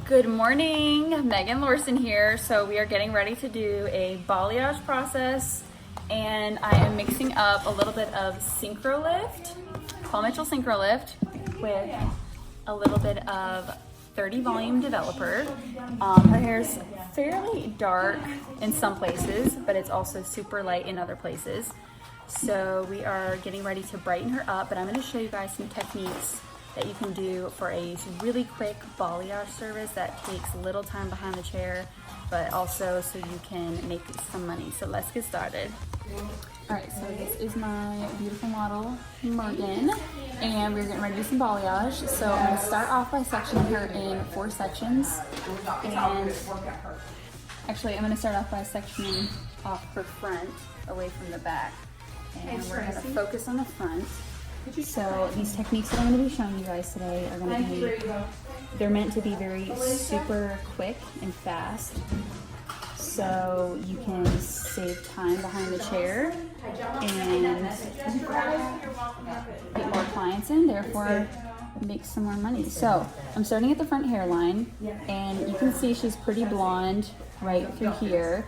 Good morning, Megan Lorson here. So we are getting ready to do a balayage process, and I am mixing up a little bit of Synchro Lift, Paul Mitchell Synchro Lift, with a little bit of 30 volume developer. Her hair's fairly dark in some places, but it's also super light in other places. So we are getting ready to brighten her up, but I'm going to show you guys some techniques that you can do for a really quick balayage service that takes little time behind the chair, but also so you can make some money. So let's get started. All right, so this is my beautiful model, Morgan, and we're getting ready to do some balayage. So I'm gonna start off by sectioning her in 4 sections. And actually, I'm gonna start off by sectioning off her front away from the back. And we're gonna focus on the front. So these techniques that I'm going to be showing you guys today are going to be, they're meant to be very super quick and fast, so you can save time behind the chair and get more clients in, therefore make some more money. So I'm starting at the front hairline, and you can see she's pretty blonde right through here,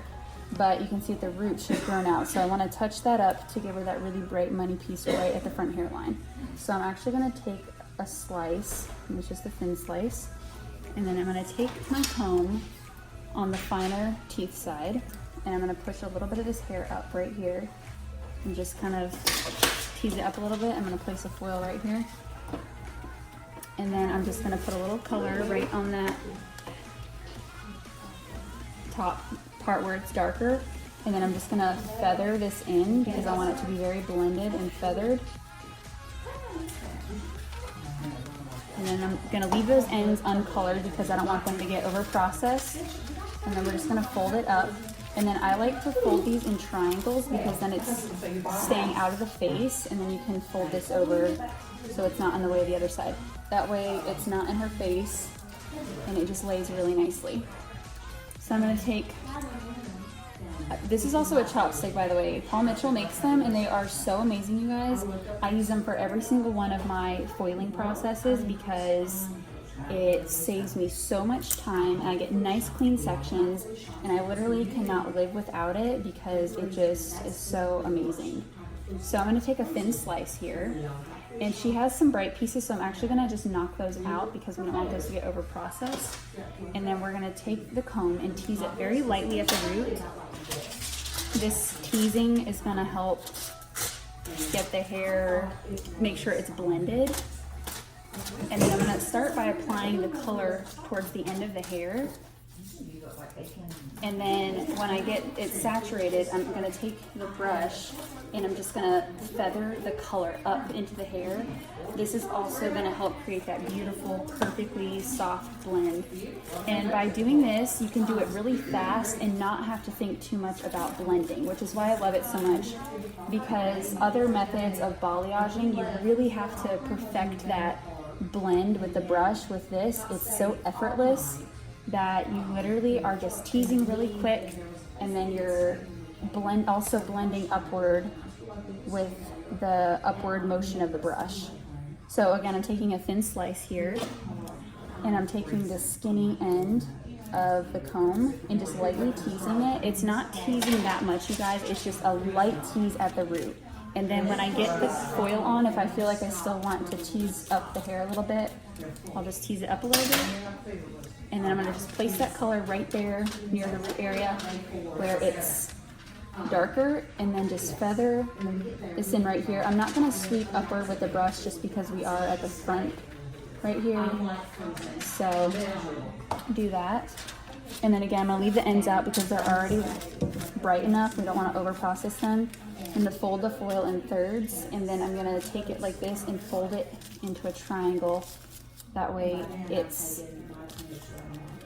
but you can see at the root she's grown out. So I want to touch that up to give her that really bright money piece right at the front hairline. So I'm actually going to take a slice, and it's just a thin slice, and then I'm going to take my comb on the finer teeth side, and I'm going to push a little bit of this hair up right here and just kind of tease it up a little bit. I'm going to place a foil right here, and then I'm just going to put a little color right on that top part where it's darker, and then I'm just gonna feather this in because I want it to be very blended and feathered. And then I'm gonna leave those ends uncolored because I don't want them to get over processed. And then we're just gonna fold it up. And then I like to fold these in triangles because then it's staying out of the face, and then you can fold this over so it's not in the way of the other side. That way it's not in her face and it just lays really nicely. So I'm going to take, this is also a chopstick, by the way. Paul Mitchell makes them, and they are so amazing, you guys. I use them for every single one of my foiling processes because it saves me so much time, and I get nice clean sections, and I literally cannot live without it because it just is so amazing. So I'm going to take a thin slice here, and she has some bright pieces, so I'm actually going to just knock those out because we don't want those to get over processed. And then we're going to take the comb and tease it very lightly at the root. This teasing is going to help get the hair, make sure it's blended. And then I'm going to start by applying the color towards the end of the hair. And then when I get it saturated, I'm going to take the brush and I'm just going to feather the color up into the hair. This is also going to help create that beautiful, perfectly soft blend. And by doing this, you can do it really fast and not have to think too much about blending, which is why I love it so much, because other methods of balayaging, you really have to perfect that blend with the brush. With this, it's so effortless that you literally are just teasing really quick, and then you're also blending upward with the upward motion of the brush. So again, I'm taking a thin slice here, and I'm taking the skinny end of the comb and just lightly teasing it. It's not teasing that much, you guys, it's just a light tease at the root. And then when I get this foil on, if I feel like I still want to tease up the hair a little bit, I'll just tease it up a little bit. And then I'm gonna just place that color right there near the root area where it's darker, and then just feather this in right here. I'm not gonna sweep upward with the brush just because we are at the front right here. So do that. And then again, I'm gonna leave the ends out because they're already bright enough. We don't wanna over process them. And to fold the foil in thirds, and then I'm gonna take it like this and fold it into a triangle. That way it's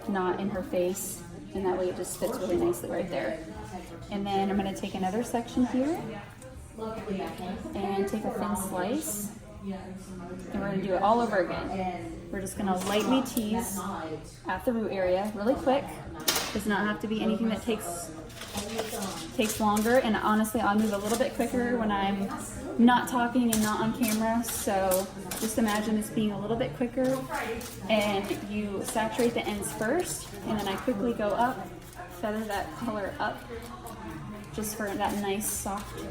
not in her face, and that way it just fits really nicely right there. And then I'm going to take another section here and take a thin slice, and we're going to do it all over again. We're just going to lightly tease at the root area really quick. Does not have to be anything that takes takes longer, and honestly I'll move a little bit quicker when I'm not talking and not on camera. So just imagine this being a little bit quicker, and you saturate the ends first, and then I quickly go up, feather that color up just for that nice soft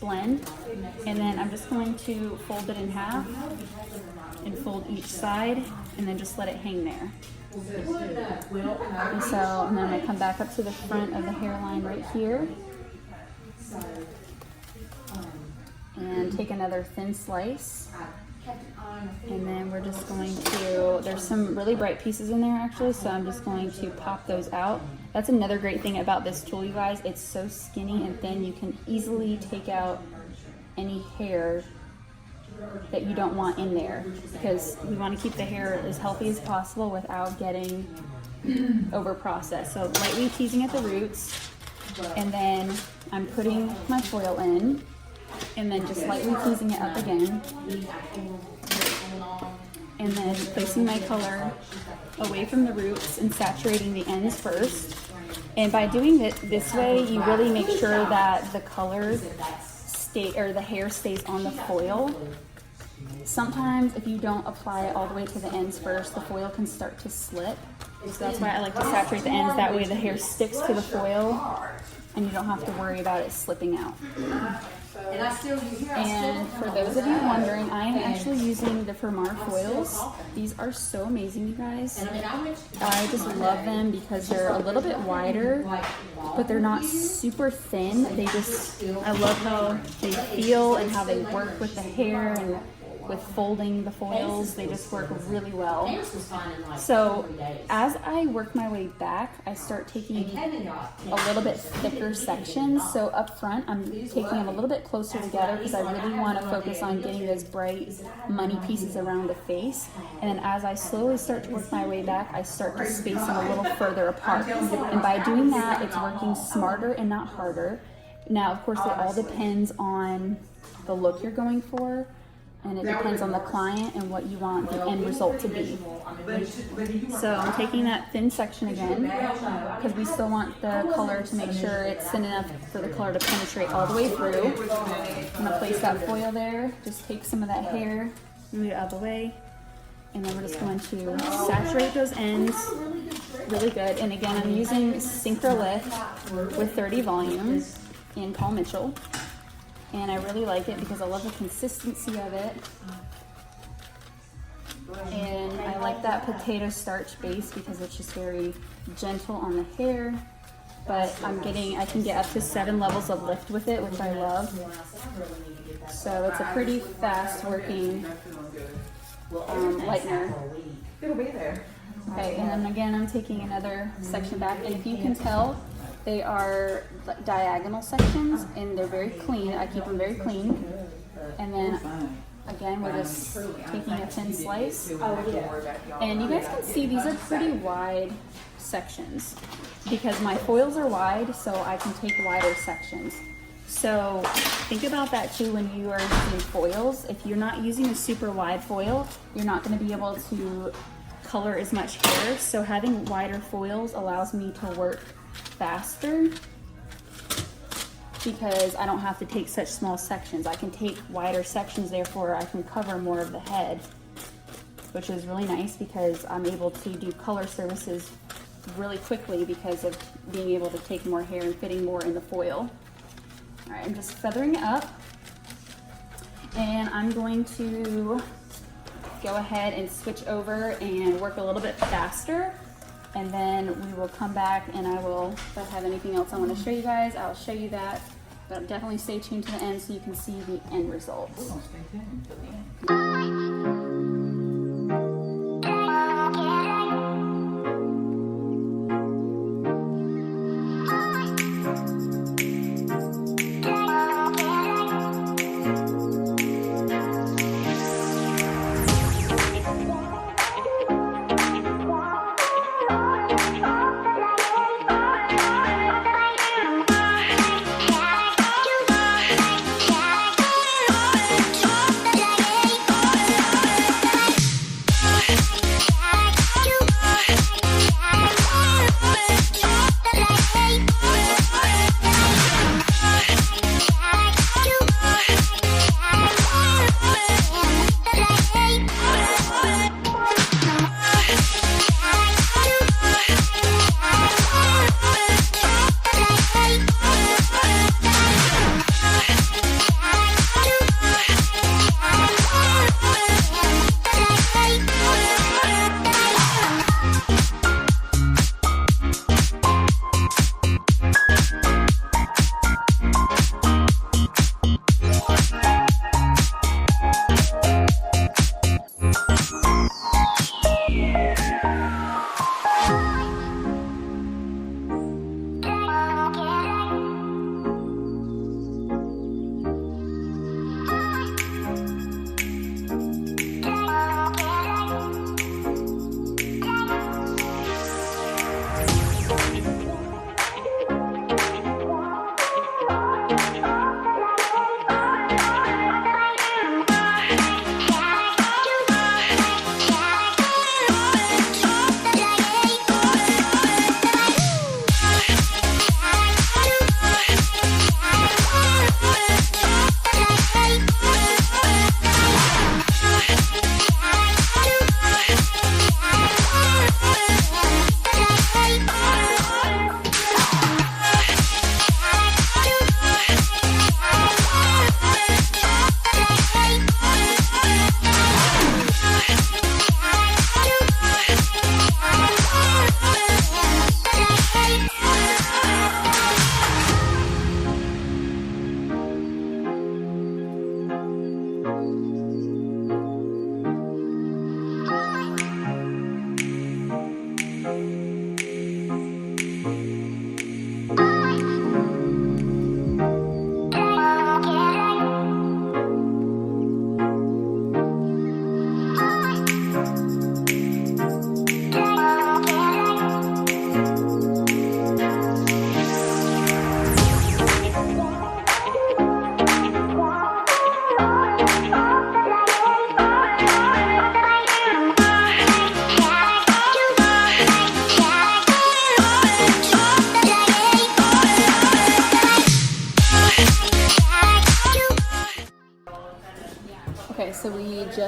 blend, and then I'm just going to fold it in half and fold each side, and then just let it hang there. And so, and then I'm going to come back up to the front of the hairline right here and take another thin slice, and then we're just going to, there's some really bright pieces in there actually, so I'm just going to pop those out. That's another great thing about this tool, you guys. It's so skinny and thin, you can easily take out any hair that you don't want in there, because we want to keep the hair as healthy as possible without getting over processed. So lightly teasing at the roots, and then I'm putting my foil in, and then just lightly teasing it up again, and then placing my color away from the roots and saturating the ends first. And by doing it this way, you really make sure that the color the hair stays on the foil. Sometimes if you don't apply it all the way to the ends first, the foil can start to slip. So that's why I like to saturate the ends. That way the hair sticks to the foil and you don't have to worry about it slipping out. And for those of you wondering, I am actually using the Fermar foils. These are so amazing, you guys. I just love them because they're a little bit wider, but they're not super thin. I love how they feel and how they work with the hair, and with folding the foils, they just work really well. So as I work my way back, I start taking a little bit thicker sections. So up front, I'm taking them a little bit closer together because I really want to focus on getting those bright, money pieces around the face. And then as I slowly start to work my way back, I start to space them a little further apart. And by doing that, it's working smarter and not harder. Now, of course, it all depends on the look you're going for, and it depends on the client and what you want the end result to be. So I'm taking that thin section again because we still want the color to make sure it's thin enough for the color to penetrate all the way through. I'm going to place that foil there, just take some of that hair, move it out of the way, and then we're just going to saturate those ends really good. And again, I'm using Synchro Lift with 30 volumes in Paul Mitchell. And I really like it because I love the consistency of it. And I like that potato starch base because it's just very gentle on the hair. But I can get up to 7 levels of lift with it, which I love. So it's a pretty fast working lightener. It'll be there. Okay, and then again, I'm taking another section back. And if you can tell, they are diagonal sections and they're very clean. I keep them very clean. And then again, we're just taking a thin slice. And you guys can see these are pretty wide sections because my foils are wide, so I can take wider sections. So think about that too when you are using foils. If you're not using a super wide foil, you're not going to be able to color as much hair. So having wider foils allows me to work faster because I don't have to take such small sections. I can take wider sections, therefore I can cover more of the head, which is really nice because I'm able to do color services really quickly because of being able to take more hair and fitting more in the foil. All right, I'm just feathering it up, and I'm going to go ahead and switch over and work a little bit faster, and then we will come back and if I have anything else I want to show you guys, I'll show you that, but definitely stay tuned to the end so you can see the end results.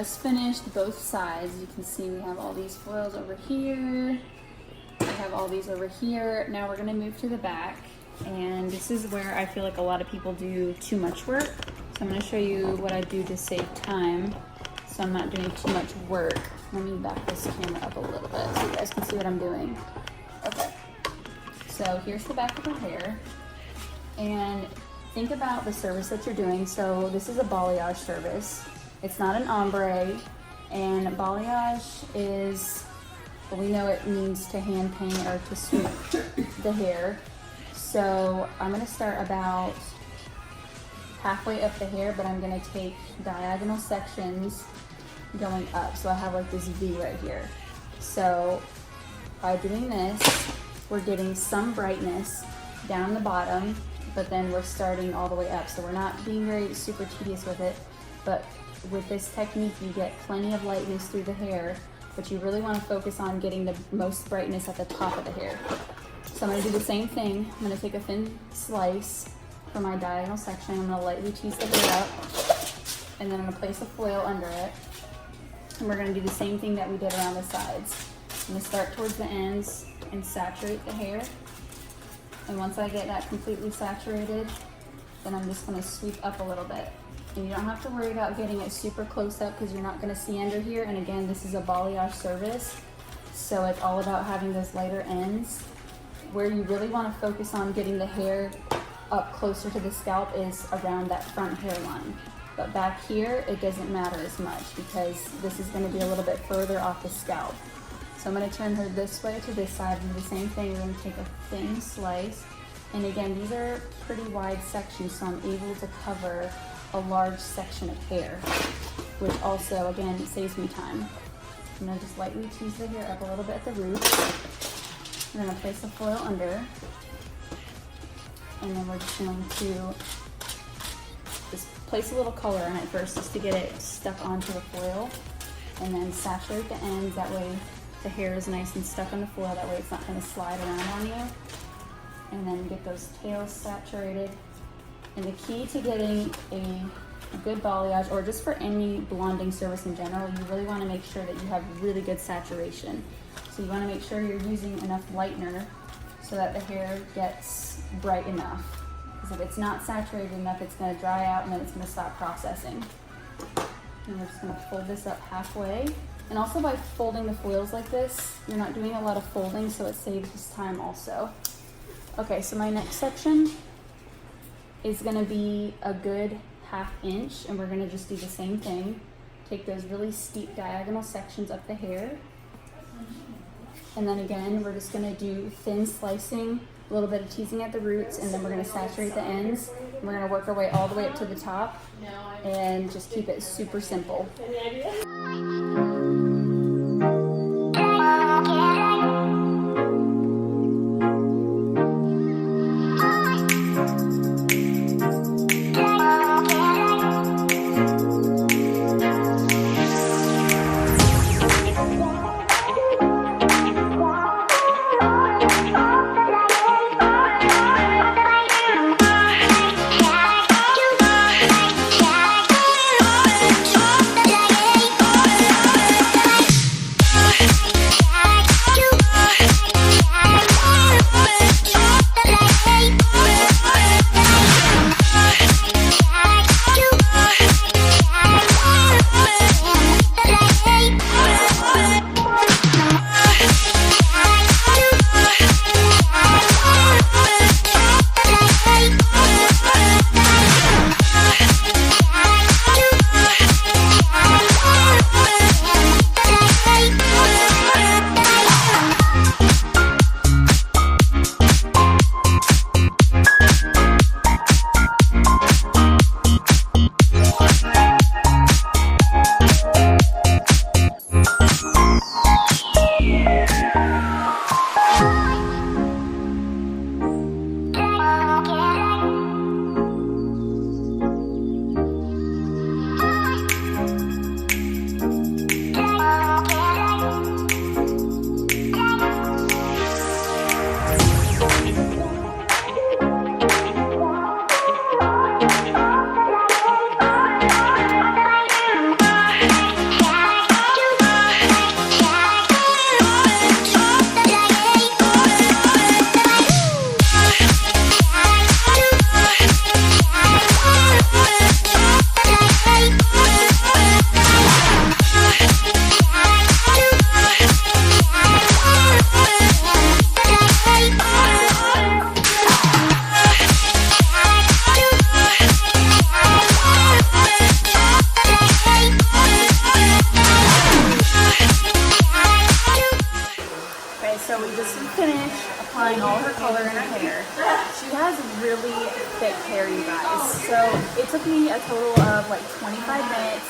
just finished both sides. You can see we have all these foils over here. We have all these over here. Now we're gonna move to the back. And this is where I feel like a lot of people do too much work. So I'm gonna show you what I do to save time, so I'm not doing too much work. Let me back this camera up a little bit so you guys can see what I'm doing. Okay, so here's the back of her hair. And think about the service that you're doing. So this is a balayage service. It's not an ombre, and balayage is, well, we know it means to hand paint or to sweep the hair. So I'm gonna start about halfway up the hair, but I'm gonna take diagonal sections going up. So I have like this V right here. So by doing this, we're getting some brightness down the bottom, but then we're starting all the way up. So we're not being very super tedious with it, but with this technique, you get plenty of lightness through the hair, but you really wanna focus on getting the most brightness at the top of the hair. So I'm gonna do the same thing. I'm gonna take a thin slice for my diagonal section. I'm gonna lightly tease the hair up, and then I'm gonna place a foil under it. And we're gonna do the same thing that we did around the sides. I'm gonna start towards the ends and saturate the hair. And once I get that completely saturated, then I'm just gonna sweep up a little bit. And you don't have to worry about getting it super close up because you're not gonna see under here. And again, this is a balayage service, so it's all about having those lighter ends. Where you really want to focus on getting the hair up closer to the scalp is around that front hairline. But back here, it doesn't matter as much because this is going to be a little bit further off the scalp. So I'm going to turn her this way to this side and do the same thing. We're going to take a thin slice. And again, these are pretty wide sections, so I'm able to cover a large section of hair, which also, again, saves me time. I'm going to just lightly tease the hair up a little bit at the root. We're going to place the foil under, and then we're just going to just place a little color on it first just to get it stuck onto the foil, and then saturate the ends. That way the hair is nice and stuck on the foil. That way it's not going to slide around on you. And then get those tails saturated. And the key to getting a good balayage, or just for any blonding service in general, you really want to make sure that you have really good saturation. So you want to make sure you're using enough lightener so that the hair gets bright enough. Because if it's not saturated enough, it's going to dry out and then it's going to stop processing. And we're just going to fold this up halfway. And also by folding the foils like this, you're not doing a lot of folding, so it saves us time also. Okay, so my next section is going to be a good 1/2 inch, and we're going to just do the same thing. Take those really steep diagonal sections up the hair. And then again, we're just gonna do thin slicing, a little bit of teasing at the roots, and then we're gonna saturate the ends. And we're gonna work our way all the way up to the top and just keep it super simple. Okay, so we just finished applying all her color in her hair. She has really thick hair, you guys. So it took me a total of like 25 minutes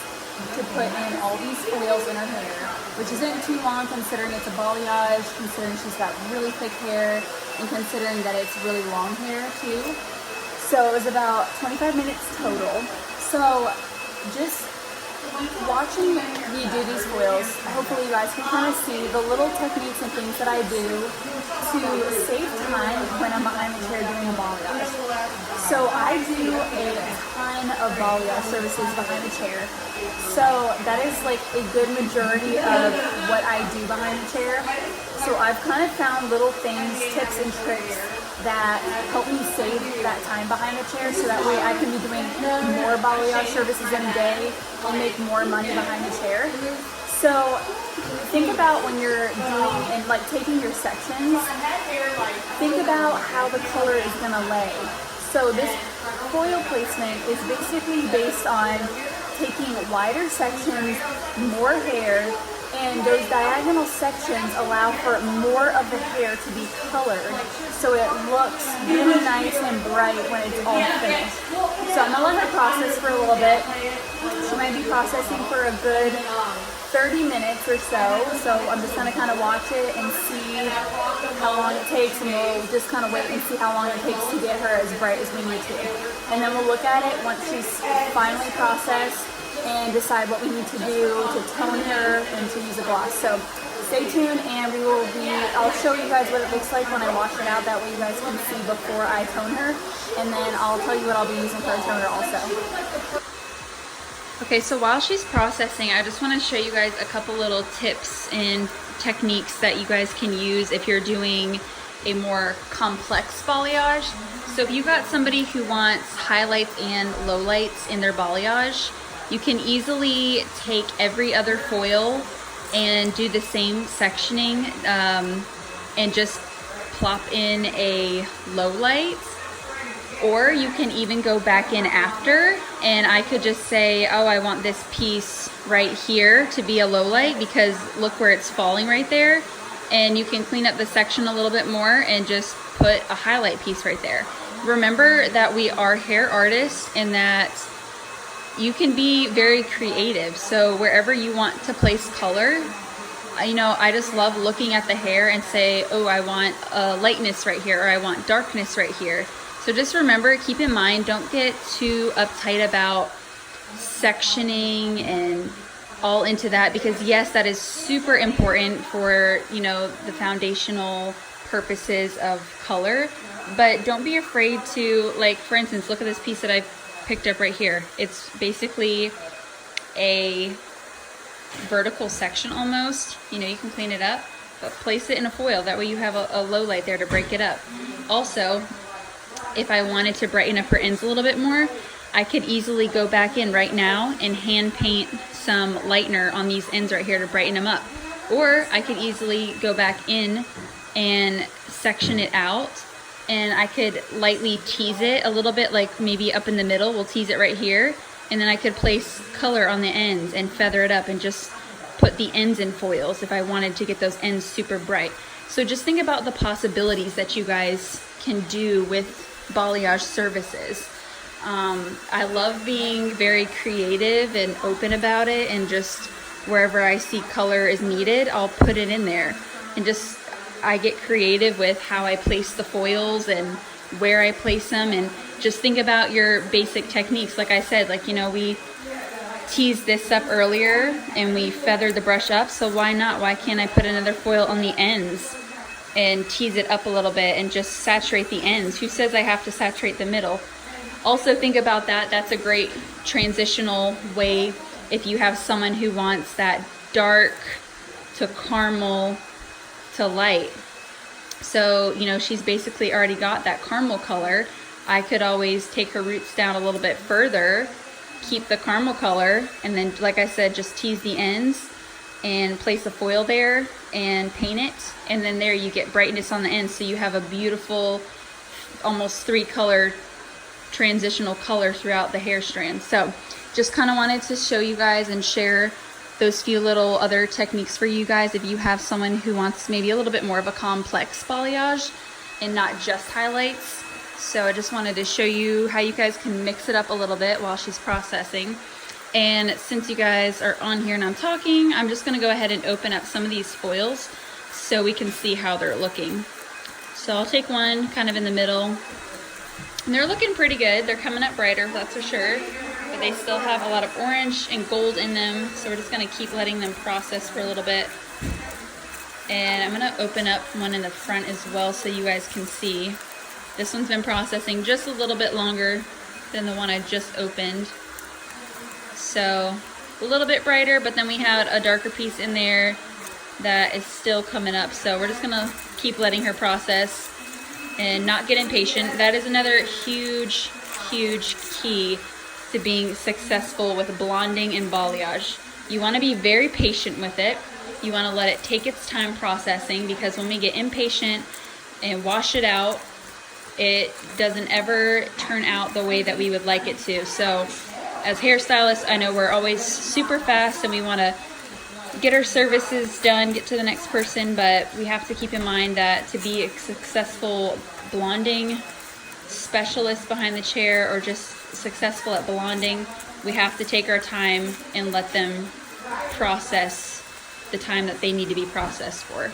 to put in all these foils in her hair, which isn't too long considering it's a balayage, considering she's got really thick hair, and considering that it's really long hair too. So it was about 25 minutes total. So just watching me do these foils, hopefully you guys can kind of see the little techniques and things that I do to save time when I'm behind the chair doing a balayage. So I do a ton of balayage services behind the chair. So that is like a good majority of what I do behind the chair. So I've kind of found little things, tips and tricks that help me save that time behind the chair, so that way I can be doing more balayage services in a day and make more money behind the chair. So think about when you're doing and like taking your sections, think about how the color is going to lay. So this foil placement is basically based on taking wider sections, more hair, and those diagonal sections allow for more of the hair to be colored, so it looks really nice and bright when it's all finished. So I'm gonna let her process for a little bit. She might be processing for a good 30 minutes or so. So I'm just gonna kind of watch it and see how long it takes, and we'll just kind of wait and see how long it takes to get her as bright as we need to. And then we'll look at it once she's finally processed and decide what we need to do to tone her and to use a gloss. So stay tuned, and I'll show you guys what it looks like when I wash it out. That way you guys can see before I tone her, and then I'll tell you what I'll be using for a toner also. Okay, so while she's processing, I just want to show you guys a couple little tips and techniques that you guys can use if you're doing a more complex balayage. So if you got somebody who wants highlights and lowlights in their balayage, you can easily take every other foil and do the same sectioning and just plop in a low light. Or you can even go back in after, and I could just say, oh, I want this piece right here to be a low light because look where it's falling right there. And you can clean up the section a little bit more and just put a highlight piece right there. Remember that we are hair artists and that you can be very creative. So wherever you want to place color, you know, I just love looking at the hair and say, oh, I want lightness right here, or I want darkness right here. So just remember, keep in mind, don't get too uptight about sectioning and all into that, because yes, that is super important for, you know, the foundational purposes of color, but don't be afraid to, like, for instance, look at this piece that I've picked up right here. It's basically a vertical section almost. You know, you can clean it up, but place it in a foil. That way you have a low light there to break it up. Also, if I wanted to brighten up her ends a little bit more, I could easily go back in right now and hand paint some lightener on these ends right here to brighten them up. Or I could easily go back in and section it out, and I could lightly tease it a little bit, like maybe up in the middle. We'll tease it right here, and then I could place color on the ends and feather it up and just put the ends in foils if I wanted to get those ends super bright. So just think about the possibilities that you guys can do with balayage services. I love being very creative and open about it, and just wherever I see color is needed, I'll put it in there, and just I get creative with how I place the foils and where I place them. And just think about your basic techniques. Like I said, like, you know, we teased this up earlier and we feathered the brush up, so why not? Why can't I put another foil on the ends and tease it up a little bit and just saturate the ends? Who says I have to saturate the middle? Also think about that. That's a great transitional way if you have someone who wants that dark to caramel to light. So, you know, she's basically already got that caramel color. I could always take her roots down a little bit further, keep the caramel color, and then, like I said, just tease the ends and place a foil there and paint it. And then there you get brightness on the ends. So you have a beautiful, almost 3-color transitional color throughout the hair strand. So just kind of wanted to show you guys and share those few little other techniques for you guys if you have someone who wants maybe a little bit more of a complex balayage and not just highlights. So I just wanted to show you how you guys can mix it up a little bit while she's processing. And since you guys are on here and I'm talking, I'm just gonna go ahead and open up some of these foils so we can see how they're looking. So I'll take one kind of in the middle. And they're looking pretty good. They're coming up brighter, that's for sure. But they still have a lot of orange and gold in them. So we're just gonna keep letting them process for a little bit. And I'm gonna open up one in the front as well so you guys can see. This one's been processing just a little bit longer than the one I just opened. So a little bit brighter, but then we had a darker piece in there that is still coming up. So we're just gonna keep letting her process and not get impatient. That is another huge, huge key to being successful with blonding and balayage. You wanna be very patient with it. You wanna let it take its time processing, because when we get impatient and wash it out, it doesn't ever turn out the way that we would like it to. So as hairstylists, I know we're always super fast and we want to get our services done, get to the next person, but we have to keep in mind that to be a successful blonding specialist behind the chair, or just successful at blonding, we have to take our time and let them process the time that they need to be processed for.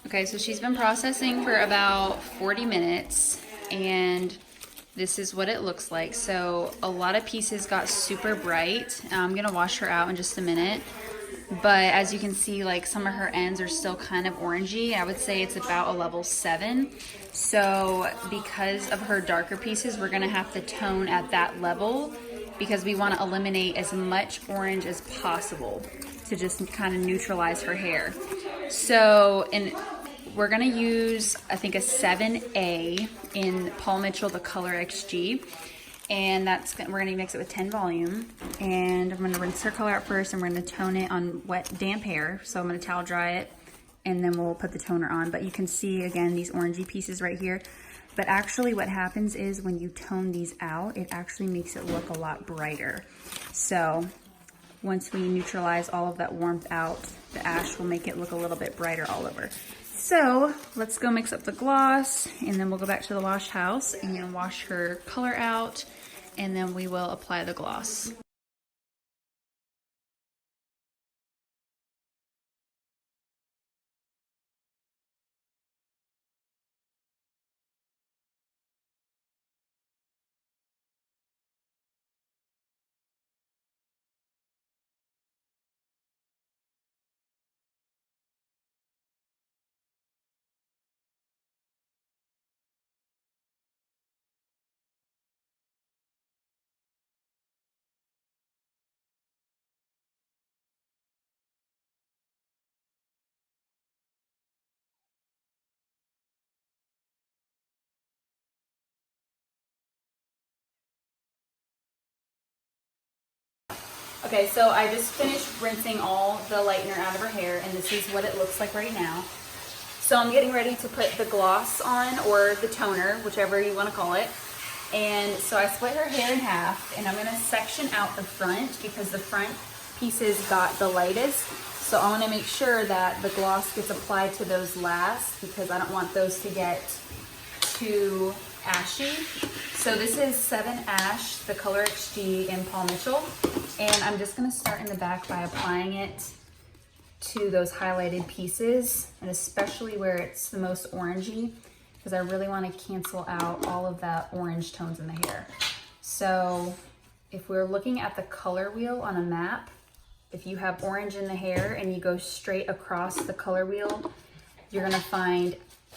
Okay, so she's been processing for about 40 minutes, and this is what it looks like. So a lot of pieces got super bright. I'm gonna wash her out in just a minute, but as you can see, like, some of her ends are still kind of orangey. I would say it's about a level 7. So because of her darker pieces, we're gonna have to tone at that level, because we want to eliminate as much orange as possible to just kind of neutralize her hair. So, we're gonna use, I think, a 7A in Paul Mitchell, the Color XG. And we're gonna mix it with 10 volume. And I'm gonna rinse her color out first, and we're gonna tone it on wet, damp hair. So I'm gonna towel dry it, and then we'll put the toner on. But you can see, again, these orangey pieces right here. But actually what happens is when you tone these out, it actually makes it look a lot brighter. So once we neutralize all of that warmth out, the ash will make it look a little bit brighter all over. So let's go mix up the gloss, and then we'll go back to the wash house and wash her color out, and then we will apply the gloss. Okay, so I just finished rinsing all the lightener out of her hair, and this is what it looks like right now. So I'm getting ready to put the gloss on, or the toner, whichever you want to call it. And so I split her hair in half, and I'm going to section out the front, because the front pieces got the lightest. So I want to make sure that the gloss gets applied to those last, because I don't want those to get too ashy. So this is 7 Ash, the Color XG in Paul Mitchell. And I'm just gonna start in the back by applying it to those highlighted pieces, and especially where it's the most orangey, because I really wanna cancel out all of that orange tones in the hair. So if we're looking at the color wheel on a map, if you have orange in the hair and you go straight across the color wheel, you're gonna find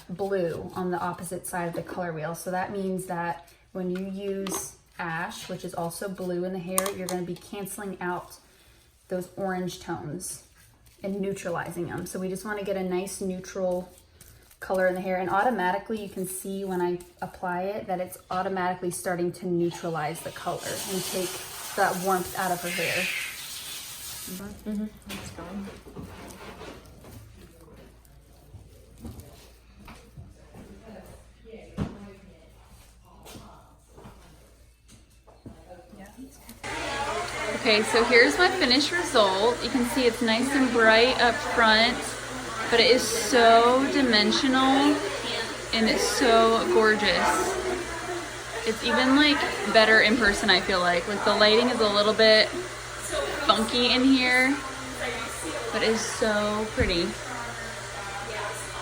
blue on the opposite side of the color wheel. So that means that when you use ash, which is also blue in the hair, you're going to be canceling out those orange tones. and neutralizing them. So we just want to get a nice neutral color in the hair, and automatically you can see when I apply it that it's automatically starting to neutralize the color and take that warmth out of her hair. That's going. Okay, so here's my finished result. You can see it's nice and bright up front, but it is so dimensional and it's so gorgeous. It's even like better in person, I feel like. Like the lighting is a little bit funky in here, but it's so pretty.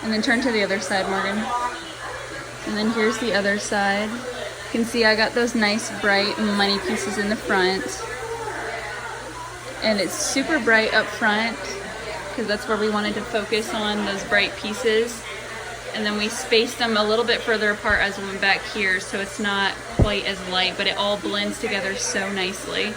And then turn to the other side, Morgan. And then here's the other side. You can see I got those nice bright money pieces in the front. And it's super bright up front because that's where we wanted to focus on those bright pieces. And then we spaced them a little bit further apart as we went back here, so it's not quite as light, but it all blends together so nicely.